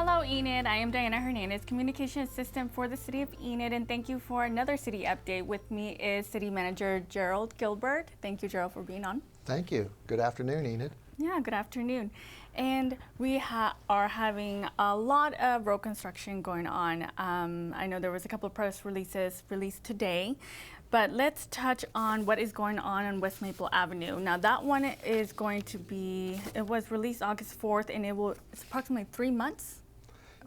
Hello Enid, I am Diana Hernandez, Communication Assistant for the City of Enid, and thank you for another city update. With me is City Manager Jerald Gilbert. Thank you, Jerald, for being on. Thank you. Good afternoon, Enid. Yeah, good afternoon. And we are having a lot of road construction going on. I know there was a couple of press releases released today, but let's touch on what is going on West Maple Avenue. Now that one is going to be, it was released August 4th, and it's approximately 3 months?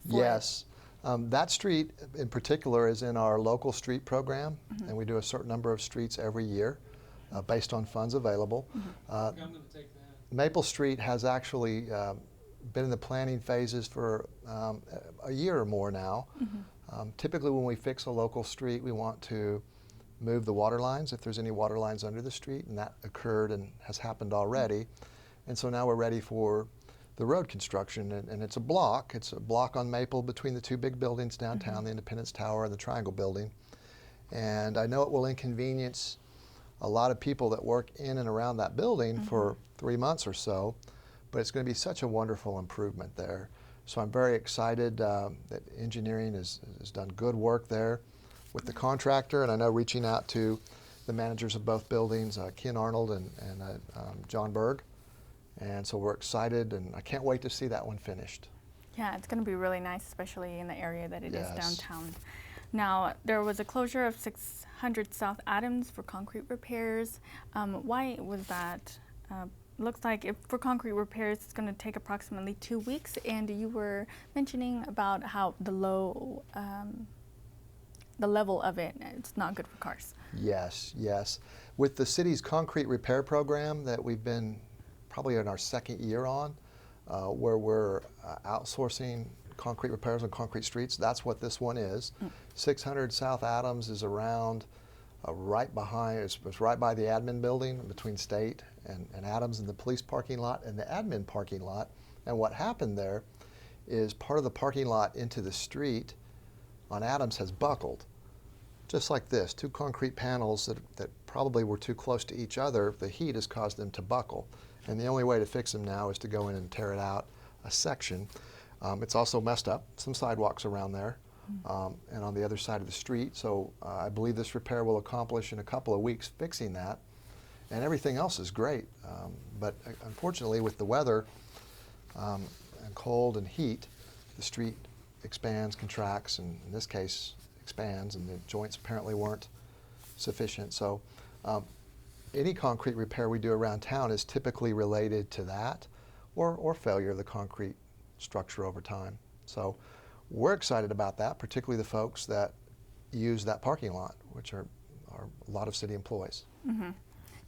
Yes. That street in particular is in our local street program, and we do a certain number of streets every year based on funds available. Maple Street has actually been in the planning phases for a year or more now. Typically when we fix a local street, we want to move the water lines if there's any water lines under the street, and that occurred and has happened already. And so now we're ready for the road construction, and it's a block. It's a block on Maple between the two big buildings downtown, the Independence Tower and the Triangle Building. And I know it will inconvenience a lot of people that work in and around that building for 3 months or so, but it's going to be such a wonderful improvement there. So I'm very excited that engineering has done good work there with the contractor, and I know reaching out to the managers of both buildings, Ken Arnold and John Berg. And so we're excited, and I can't wait to see that one finished. Yeah, it's going to be really nice, especially in the area that it is downtown. Now, there was a closure of 600 South Adams for concrete repairs. Why was that? Looks like for concrete repairs, it's going to take approximately 2 weeks, and you were mentioning about how the level of it's not good for cars. Yes, yes. With the city's concrete repair program that we've been probably in our second year on, where we're outsourcing concrete repairs on concrete streets. That's what this one is. 600 South Adams is around right behind, it's right by the admin building between State and Adams, and the police parking lot and the admin parking lot. And what happened there is part of the parking lot into the street on Adams has buckled. Just like this, two concrete panels that probably were too close to each other, the heat has caused them to buckle. And the only way to fix them now is to go in and tear it out a section. It's also messed up, some sidewalks around there and on the other side of the street. So I believe this repair will accomplish in a couple of weeks fixing that. And everything else is great. But unfortunately with the weather and cold and heat, the street expands, contracts, and in this case expands, and the joints apparently weren't sufficient. So any concrete repair we do around town is typically related to that or failure of the concrete structure over time. So we're excited about that, particularly the folks that use that parking lot, which are a lot of city employees.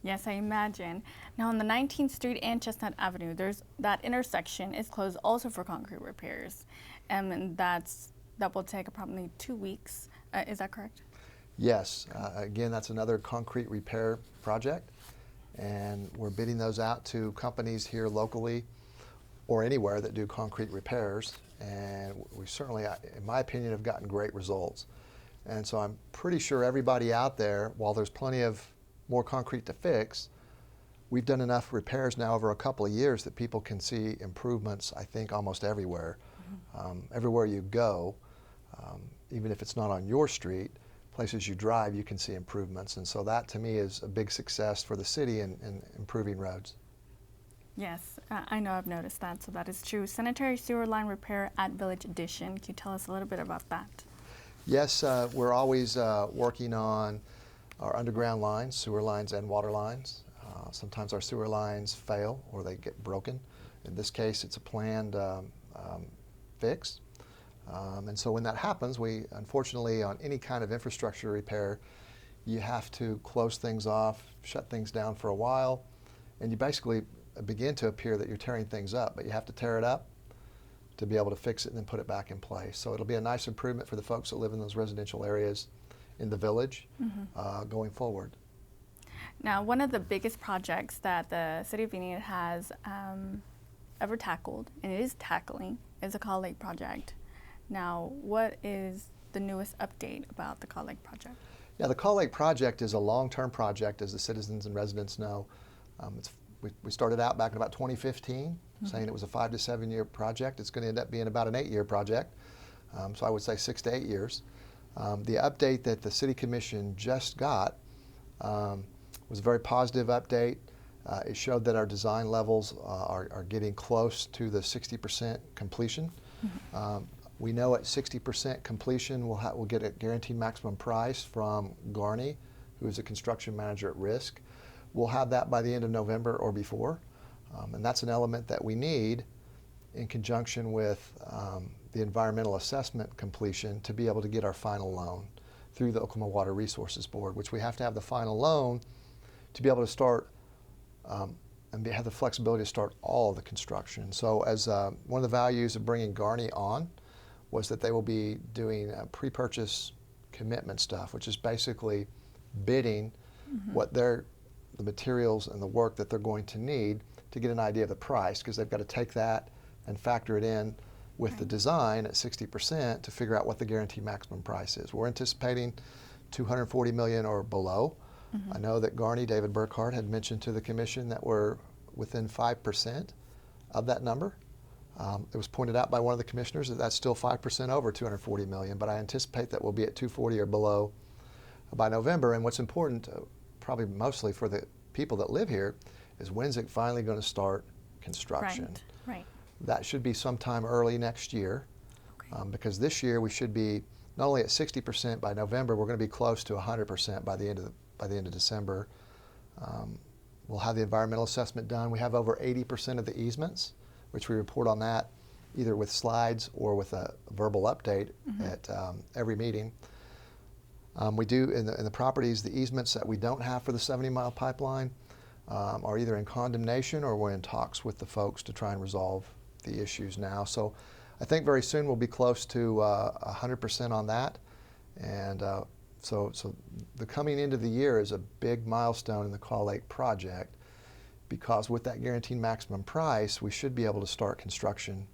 Yes, I imagine. Now on the 19th Street and Chestnut Avenue, that intersection is closed also for concrete repairs, and that will take approximately 2 weeks. Is that correct? Yes. Again, that's another concrete repair project, and we're bidding those out to companies here locally or anywhere that do concrete repairs, and we certainly, in my opinion, have gotten great results. And so I'm pretty sure everybody out there, while there's plenty of more concrete to fix, we've done enough repairs now over a couple of years that people can see improvements, I think, almost everywhere. Everywhere you go, even if it's not on your street, places you drive, you can see improvements. And so that, to me, is a big success for the city in improving roads. Yes, I know, I've noticed that, so that is true. Sanitary sewer line repair at Village Addition. Can you tell us a little bit about that? Yes, we're always working on our underground lines, sewer lines and water lines. Sometimes our sewer lines fail or they get broken. In this case, it's a planned fix. And so when that happens, we unfortunately, on any kind of infrastructure repair, you have to close things off, shut things down for a while, and you basically begin to appear that you're tearing things up, but you have to tear it up to be able to fix it and then put it back in place. So it'll be a nice improvement for the folks that live in those residential areas in the village going forward. Now, one of the biggest projects that the City of Enid has ever tackled, and it is tackling, is the Call Lake project. Now, what is the newest update about the Call Lake project? Yeah, the Call Lake project is a long-term project, as the citizens and residents know. We started out back in about 2015, saying it was a 5 to 7 year project. It's going to end up being about an 8-year project. So I would say 6 to 8 years. The update that the City Commission just got was a very positive update. It showed that our design levels are getting close to the 60% completion. We know at 60% completion we'll get a guaranteed maximum price from Garney, who is a construction manager at risk. We'll have that by the end of November or before. And that's an element that we need in conjunction with the environmental assessment completion to be able to get our final loan through the Oklahoma Water Resources Board, which we have to have the final loan to be able to start and have the flexibility to start all of the construction. So as one of the values of bringing Garney on was that they will be doing pre-purchase commitment stuff, which is basically bidding what the materials and the work that they're going to need to get an idea of the price, because they've got to take that and factor it in with the design at 60% to figure out what the guaranteed maximum price is. We're anticipating $240 million or below. I know that Garney, David Burkhart, had mentioned to the Commission that we're within 5% of that number. It was pointed out by one of the commissioners that that's still 5% over $240 million, but I anticipate that we'll be at 240 or below by November. And what's important, probably mostly for the people that live here, is when's it finally going to start construction? Right. That should be sometime early next year, because this year we should be not only at 60% by November, we're going to be close to 100% by the end of December. We'll have the environmental assessment done. We have over 80% of the easements, which we report on that either with slides or with a verbal update at every meeting. We do in the properties, the easements that we don't have for the 70-mile pipeline are either in condemnation or we're in talks with the folks to try and resolve the issues now. So I think very soon we'll be close to 100% on that. And so the coming into the year is a big milestone in the Call Lake project, because with that guaranteed maximum price, we should be able to start construction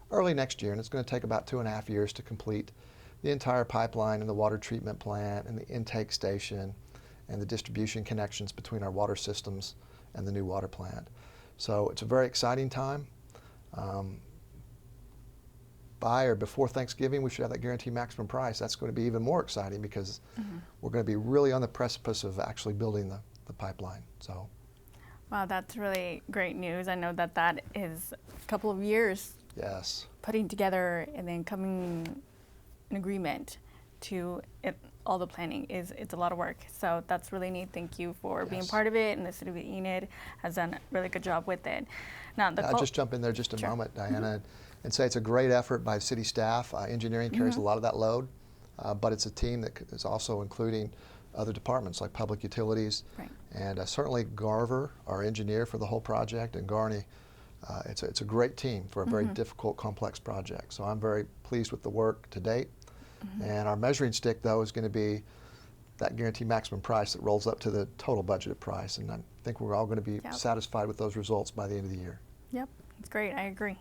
early next year. And it's going to take about 2.5 years to complete the entire pipeline and the water treatment plant and the intake station and the distribution connections between our water systems and the new water plant. So it's a very exciting time. By or before Thanksgiving, we should have that guaranteed maximum price. That's going to be even more exciting, because we're going to be really on the precipice of actually building the pipeline. So, wow, that's really great news. I know that is a couple of years putting together and then coming in agreement to it. All the planning it's a lot of work. So that's really neat. Thank you for being part of it, and the City of Enid has done a really good job with it. Now, I'll just jump in there just a moment, Diana, and say it's a great effort by city staff. Engineering carries a lot of that load, but it's a team that is also including other departments like public utilities, and certainly Garver, our engineer for the whole project, and Garney. It's a great team for a very difficult, complex project. So I'm very pleased with the work to date. And our measuring stick, though, is going to be that guaranteed maximum price that rolls up to the total budgeted price. And I think we're all going to be satisfied with those results by the end of the year. Yep, it's great. I agree.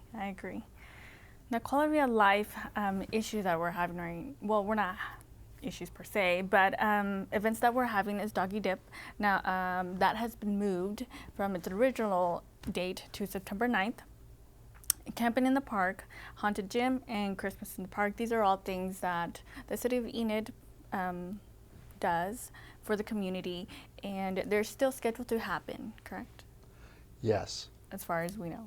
The quality of life issue that we're having we're not issues per se, but events that we're having is Doggy Dip. Now, that has been moved from its original date to September 9th. Camping in the Park, Haunted Gym, and Christmas in the Park. These are all things that the City of Enid does for the community, and they're still scheduled to happen, correct? Yes. As far as we know.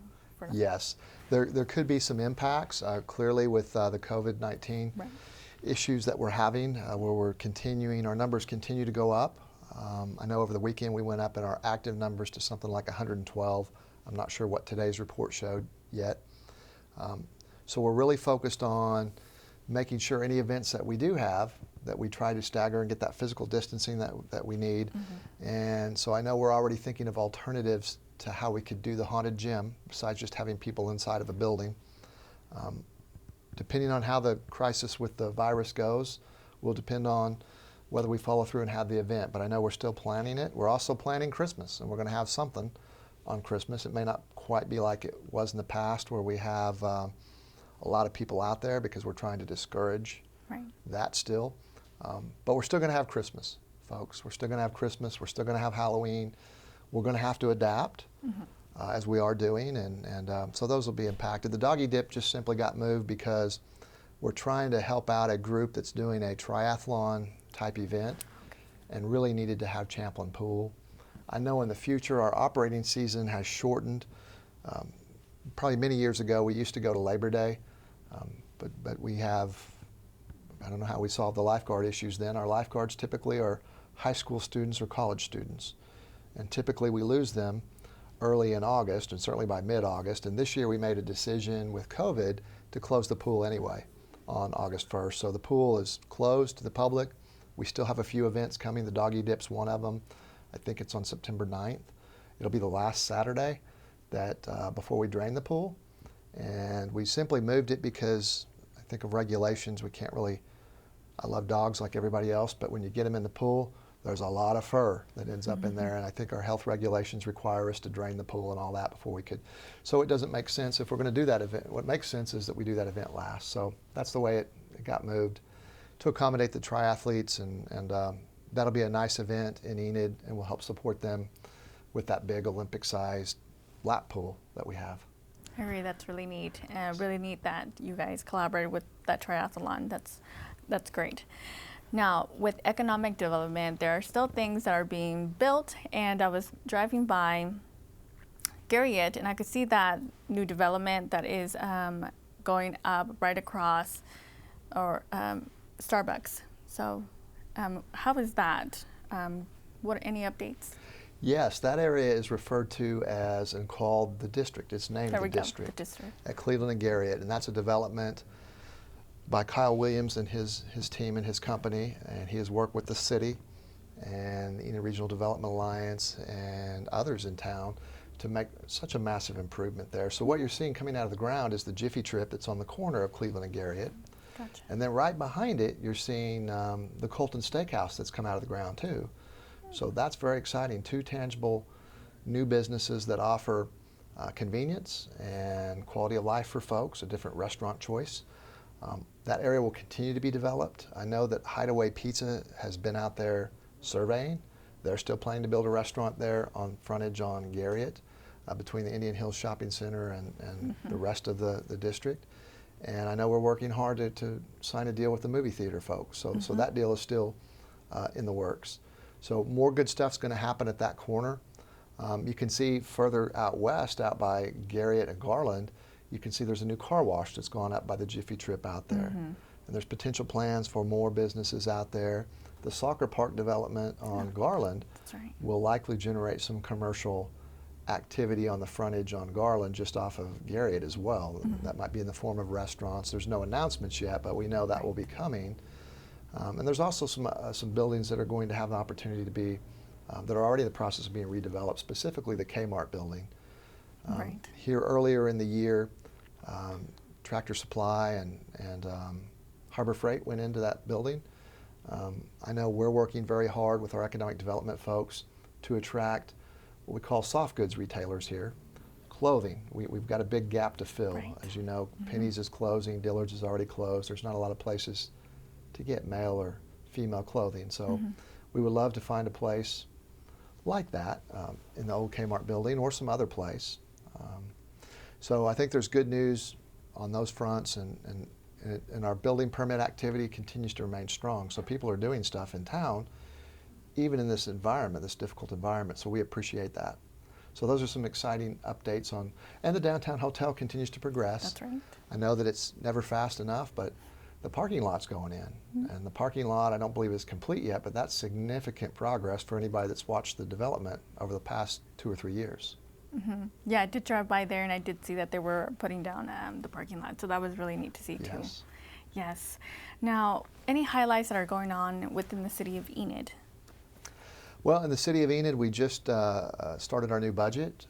Yes. There could be some impacts, clearly with the COVID-19 issues that we're having, where we're continuing, our numbers continue to go up. I know over the weekend we went up in our active numbers to something like 112. I'm not sure what today's report showed yet. So we're really focused on making sure any events that we do have, that we try to stagger and get that physical distancing that we need. And so I know we're already thinking of alternatives to how we could do the haunted gym, besides just having people inside of a building. Depending on how the crisis with the virus goes, will depend on whether we follow through and have the event. But I know we're still planning it. We're also planning Christmas, and we're going to have something on Christmas. It may not quite be like it was in the past, where we have a lot of people out there, because we're trying to discourage that still. But we're still going to have Christmas, folks. We're still going to have Christmas. We're still going to have Halloween. We're going to have to adapt. as we are doing, and so those will be impacted. The doggy dip just simply got moved because we're trying to help out a group that's doing a triathlon type event and really needed to have Champlin Pool. I know in the future our operating season has shortened. Probably many years ago we used to go to Labor Day, but we have, I don't know how we solved the lifeguard issues then. Our lifeguards typically are high school students or college students, and typically we lose them early in August and certainly by mid-August, and this year we made a decision with COVID to close the pool anyway on August 1st. So the pool is closed to the public. We still have a few events coming. The doggy dip's one of them. I think it's on September 9th. It'll be the last Saturday that before we drain the pool, and we simply moved it because I think of regulations. We can't really, I love dogs like everybody else, but when you get them in the pool, there's a lot of fur that ends up in there, and I think our health regulations require us to drain the pool and all that before we could. So it doesn't make sense if we're going to do that event. What makes sense is that we do that event last. So that's the way it got moved to accommodate the triathletes, and that'll be a nice event in Enid, and we'll help support them with that big Olympic-sized lap pool that we have. Harry, that's really neat. Really neat that you guys collaborated with that triathlon. That's great. Now, with economic development, there are still things that are being built, and I was driving by Garriott, and I could see that new development that is going up right across, or Starbucks. So, how is that? What any updates? Yes, that area is referred to as and called the district. It's named the district at Cleveland and Garriott, and that's a development by Kyle Williams and his team and his company, and he has worked with the city and the Enid Regional Development Alliance and others in town to make such a massive improvement there. So what you're seeing coming out of the ground is the Jiffy Trip that's on the corner of Cleveland and Garriott. Gotcha. And then right behind it, you're seeing the Colton Steakhouse that's come out of the ground too. So that's very exciting. Two tangible new businesses that offer convenience and quality of life for folks, a different restaurant choice. That area will continue to be developed. I know that Hideaway Pizza has been out there surveying. They're still planning to build a restaurant there on frontage on Garriott between the Indian Hills Shopping Center and the rest of the district. And I know we're working hard to sign a deal with the movie theater folks. So that deal is still in the works. So more good stuff's going to happen at that corner. You can see further out west, out by Garriott and Garland, you can see there's a new car wash that's gone up by the Jiffy Trip out there. And there's potential plans for more businesses out there. The soccer park development on Garland will likely generate some commercial activity on the frontage on Garland just off of Garriott as well. That might be in the form of restaurants. There's no announcements yet, but we know that will be coming. And there's also some buildings that are going to have the opportunity to be, that are already in the process of being redeveloped, specifically the Kmart building. Here earlier in the year, Tractor Supply and Harbor Freight went into that building. I know we're working very hard with our economic development folks to attract what we call soft goods retailers here. Clothing, we've got a big gap to fill. As you know, Penny's is closing, Dillard's is already closed. There's not a lot of places to get male or female clothing. So we would love to find a place like that in the old Kmart building or some other place. So I think there's good news on those fronts, and our building permit activity continues to remain strong. So people are doing stuff in town, even in this environment, this difficult environment. So we appreciate that. So those are some exciting updates on, and the downtown hotel continues to progress. That's right. I know that it's never fast enough, but the parking lot's going in. And the parking lot I don't believe is complete yet, but that's significant progress for anybody that's watched the development over the past 2 or 3 years. Yeah, I did drive by there, and I did see that they were putting down the parking lot, so that was really neat to see too. Yes. Now, any highlights that are going on within the city of Enid? Well, in the city of Enid, we just started our new budget,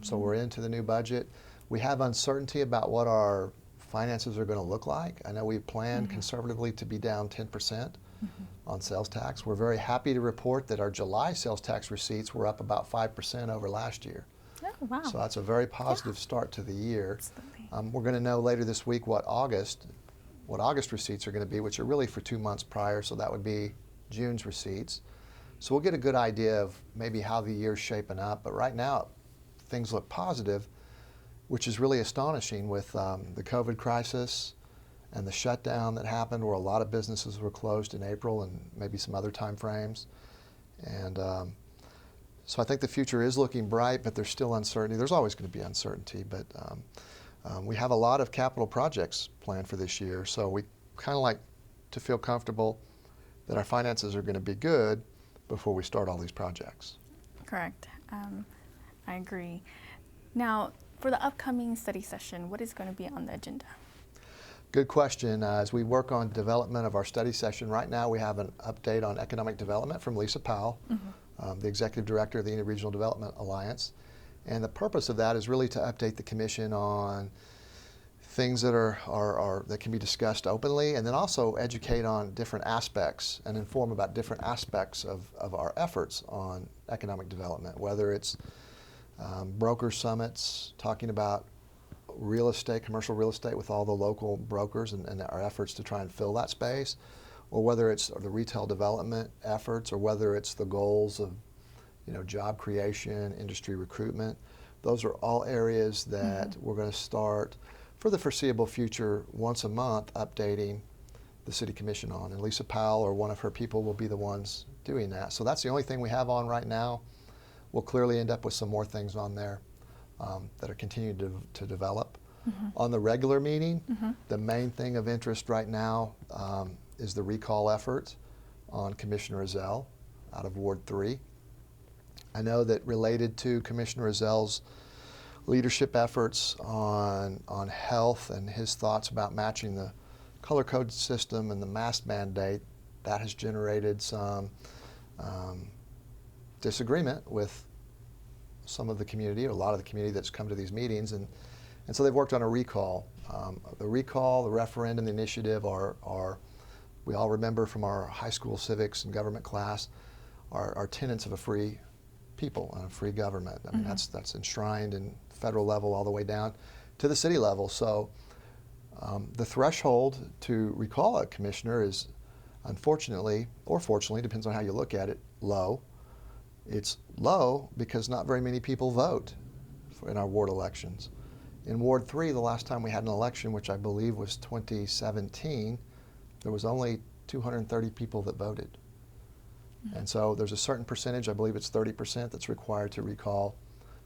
so we're into the new budget. We have uncertainty about what our finances are going to look like. I know we planned conservatively to be down 10% on sales tax. We're very happy to report that our July sales tax receipts were up about 5% over last year. Oh, wow. So that's a very positive start to the year. We're going to know later this week what August receipts are going to be, which are really for 2 months prior, so that would be June's receipts. So we'll get a good idea of maybe how the year's shaping up, but right now it things look positive, which is really astonishing with the COVID crisis and the shutdown that happened where a lot of businesses were closed in April and maybe some other time frames. And so I think the future is looking bright, but there's still uncertainty. There's always going to be uncertainty, but we have a lot of capital projects planned for this year, so we kind of like to feel comfortable that our finances are going to be good before we start all these projects. Correct. I agree. Now, for the upcoming study session, what is going to be on the agenda? Good question. As we work on development of our study session, right now we have an update on economic development from Lisa Powell, the Executive Director of the Enid Regional Development Alliance. And the purpose of that is really to update the Commission on things that that can be discussed openly, and then also educate on different aspects and inform about different aspects of our efforts on economic development, whether it's broker summits talking about real estate, commercial real estate with all the local brokers and our efforts to try and fill that space, or whether it's the retail development efforts, or whether it's the goals of job creation, industry recruitment. Those are all areas that we're going to start for the foreseeable future once a month updating the City Commission on. And Lisa Powell or one of her people will be the ones doing that. So that's the only thing we have on right now. We'll clearly end up with some more things on there that are continuing to develop. On the regular meeting, the main thing of interest right now is the recall effort on Commissioner Ezell out of Ward 3. I know that related to Commissioner Ezell's leadership efforts on health and his thoughts about matching the color code system and the mask mandate, that has generated some disagreement with some of the community, or a lot of the community that's come to these meetings, and so they've worked on a recall. The recall, the referendum, the initiative are we all remember from our high school civics and government class, are tenets of a free people and a free government. I mean, that's enshrined in federal level all the way down to the city level. So the threshold to recall a commissioner is, unfortunately, or fortunately, depends on how you look at it, low. It's low because not very many people vote in our ward elections. In Ward 3, the last time we had an election, which I believe was 2017, there was only 230 people that voted. And so there's a certain percentage, I believe it's 30%, that's required to recall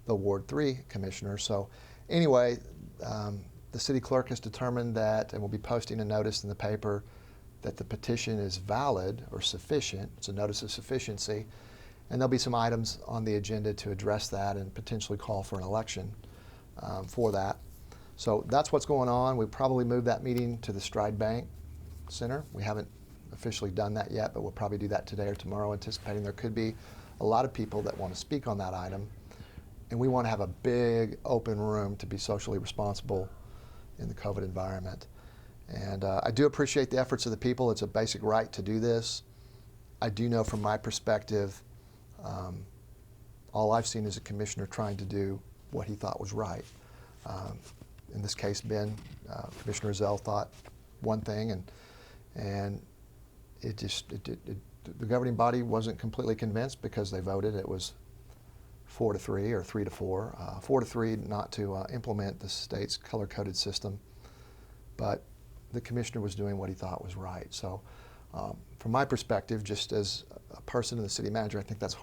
the Ward 3 commissioner. So anyway, the city clerk has determined that, and will be posting a notice in the paper, that the petition is valid or sufficient. It's a notice of sufficiency. And there'll be some items on the agenda to address that and potentially call for an election for that. So that's what's going on. We probably moved that meeting to the Stride Bank Center. We haven't officially done that yet, but we'll probably do that today or tomorrow, anticipating there could be a lot of people that want to speak on that item. And we want to have a big open room to be socially responsible in the COVID environment. And I do appreciate the efforts of the people. It's a basic right to do this. I do know from my perspective, all I've seen is a commissioner trying to do what he thought was right. In this case, Commissioner Ezell thought one thing, and the governing body wasn't completely convinced because they voted. It was 4-3 or 3-4, 4-3 not to implement the state's color-coded system, but the commissioner was doing what he thought was right. So from my perspective, just as a person in the city manager, I think that's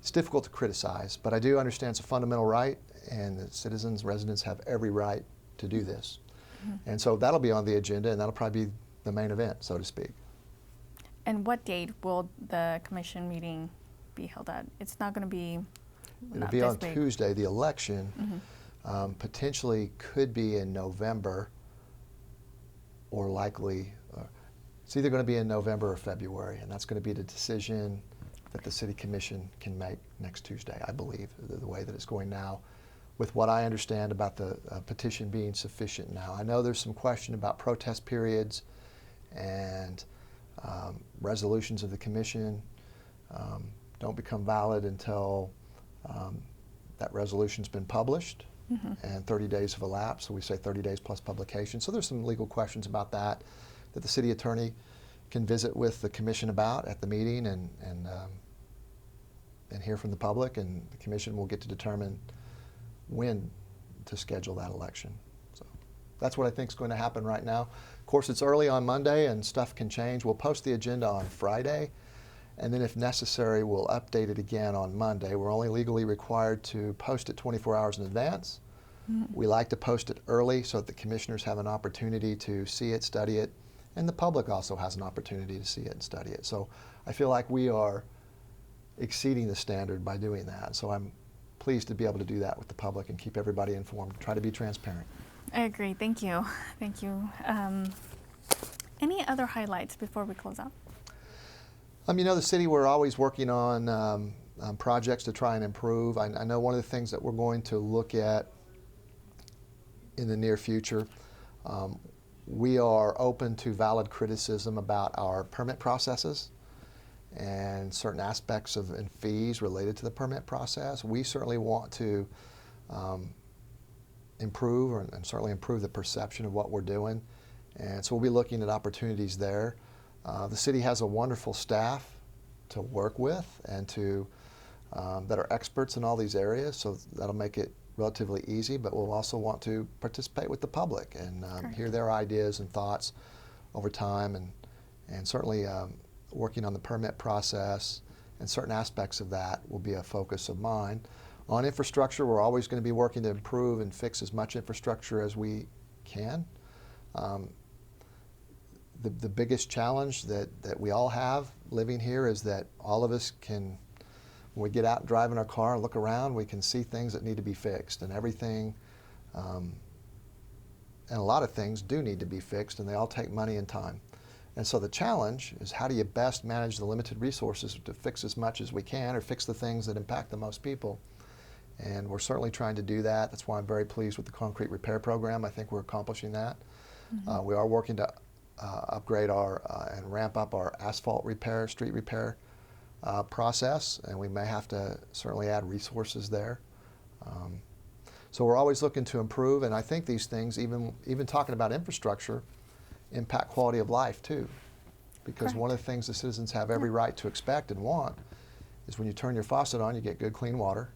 it's difficult to criticize, but I do understand it's a fundamental right, and that citizens, residents have every right to do this. And so that'll be on the agenda, and that'll probably be the main event, so to speak. And what date will the commission meeting be held at? It's not going to be It'll be on Tuesday. The election potentially could be in November, or likely, it's either going to be in November or February, and that's going to be the decision that the City Commission can make next Tuesday, I believe, the way that it's going now, with what I understand about the petition being sufficient now. I know there's some question about protest periods and resolutions of the Commission don't become valid until that resolution's been published and 30 days have elapsed, so we say 30 days plus publication. So there's some legal questions about that the city attorney can visit with the Commission about at the meeting, and and hear from the public, and the commission will get to determine when to schedule that election. So that's what I think is going to happen right now. Of course, it's early on Monday and stuff can change. We'll post the agenda on Friday, and then if necessary, we'll update it again on Monday. We're only legally required to post it 24 hours in advance. We like to post it early so that the commissioners have an opportunity to see it, study it, and the public also has an opportunity to see it and study it. So I feel like we are exceeding the standard by doing that. So I'm pleased to be able to do that with the public and keep everybody informed, try to be transparent. I agree. Thank you. Thank you. Any other highlights before we close out? You know, the city, we're always working on projects to try and improve. I know one of the things that we're going to look at in the near future, we are open to valid criticism about our permit processes and certain aspects of and fees related to the permit process. We certainly want to improve and certainly improve the perception of what we're doing. And so we'll be looking at opportunities there. The city has a wonderful staff to work with and to that are experts in all these areas, so that'll make it relatively easy, but we'll also want to participate with the public and hear their ideas and thoughts over time, and certainly working on the permit process and certain aspects of that will be a focus of mine. On infrastructure, we're always going to be working to improve and fix as much infrastructure as we can. The biggest challenge that we all have living here is that all of us can, when we get out and drive in our car and look around, we can see things that need to be fixed, and everything, and a lot of things do need to be fixed, and they all take money and time. And so the challenge is, how do you best manage the limited resources to fix as much as we can, or fix the things that impact the most people? And we're certainly trying to do that. That's why I'm very pleased with the concrete repair program. I think we're accomplishing that. We are working to upgrade our and ramp up our asphalt repair, street repair process, and we may have to certainly add resources there. So we're always looking to improve, and I think these things, even talking about infrastructure, impact quality of life too. Because one of the things the citizens have every right to expect and want is when you turn your faucet on, you get good clean water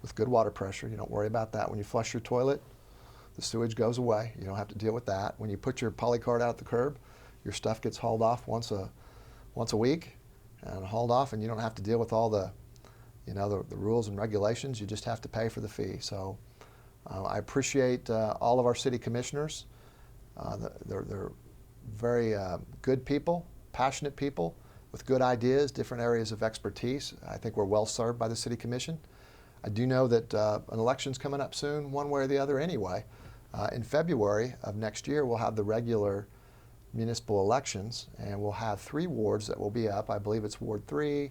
with good water pressure. You don't worry about that. When you flush your toilet, the sewage goes away. You don't have to deal with that. When you put your polycard out at the curb, your stuff gets hauled off once a week and hauled off, and you don't have to deal with all the rules and regulations. You just have to pay for the fee. So I appreciate all of our city commissioners. They're very good people, passionate people with good ideas, different areas of expertise. I think we're well served by the City Commission. I do know that an election's coming up soon, one way or the other anyway. In February of next year, we'll have the regular municipal elections, and we'll have 3 wards that will be up. I believe it's Ward 3,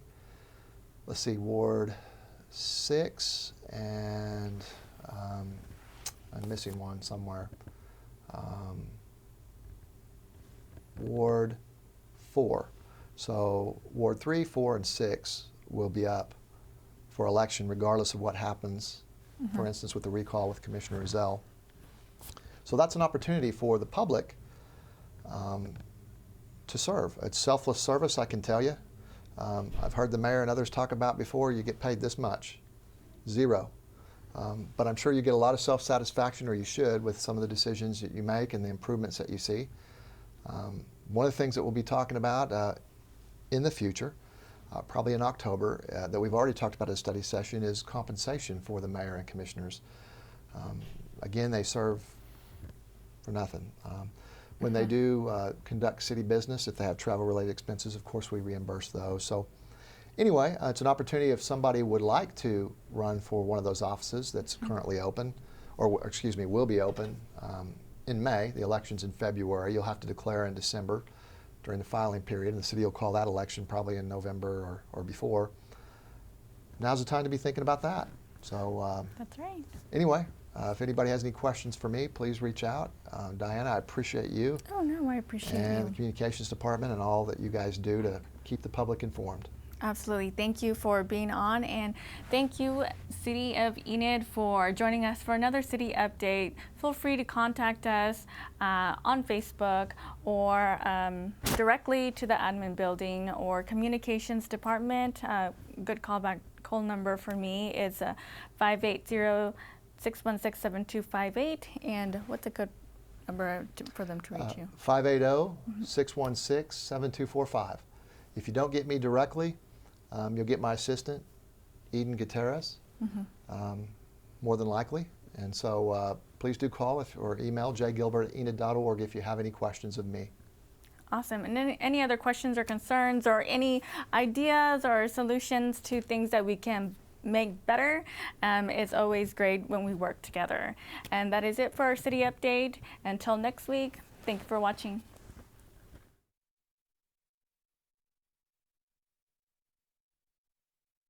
let's see, Ward 6, and I'm missing one somewhere. Ward 4. So Ward 3, 4, and 6 will be up for election regardless of what happens, for instance, with the recall with Commissioner Ezell. So that's an opportunity for the public to serve. It's selfless service, I can tell you. I've heard the mayor and others talk about before, you get paid this much. 0. But I'm sure you get a lot of self-satisfaction, or you should, with some of the decisions that you make and the improvements that you see. One of the things that we'll be talking about in the future, probably in October, that we've already talked about at a study session, is compensation for the mayor and commissioners. Again, they serve for nothing. When they do conduct city business, if they have travel-related expenses, of course we reimburse those. So anyway, it's an opportunity if somebody would like to run for one of those offices that's currently open, or excuse me, will be open in May. The election's in February. You'll have to declare in December during the filing period, and the city will call that election probably in November or before. Now's the time to be thinking about that. So That's right. Anyway, if anybody has any questions for me, please reach out. Diana, I appreciate you. Oh, no, I appreciate and you. the communications department and all that you guys do to keep the public informed. Absolutely. Thank you for being on, and thank you, City of Enid, for joining us for another city update. Feel free to contact us on Facebook or directly to the admin building or communications department. Good call number for me is 580-616-7258. And what's a good number for them to reach you? 580-616-7245. If you don't get me directly, you'll get my assistant, Eden Gutierrez, more than likely. And so please do call or email jgilbert@enid.org if you have any questions of me. Awesome. And then any other questions or concerns or any ideas or solutions to things that we can make better, it's always great when we work together. And that is it for our city update. Until next week, thank you for watching.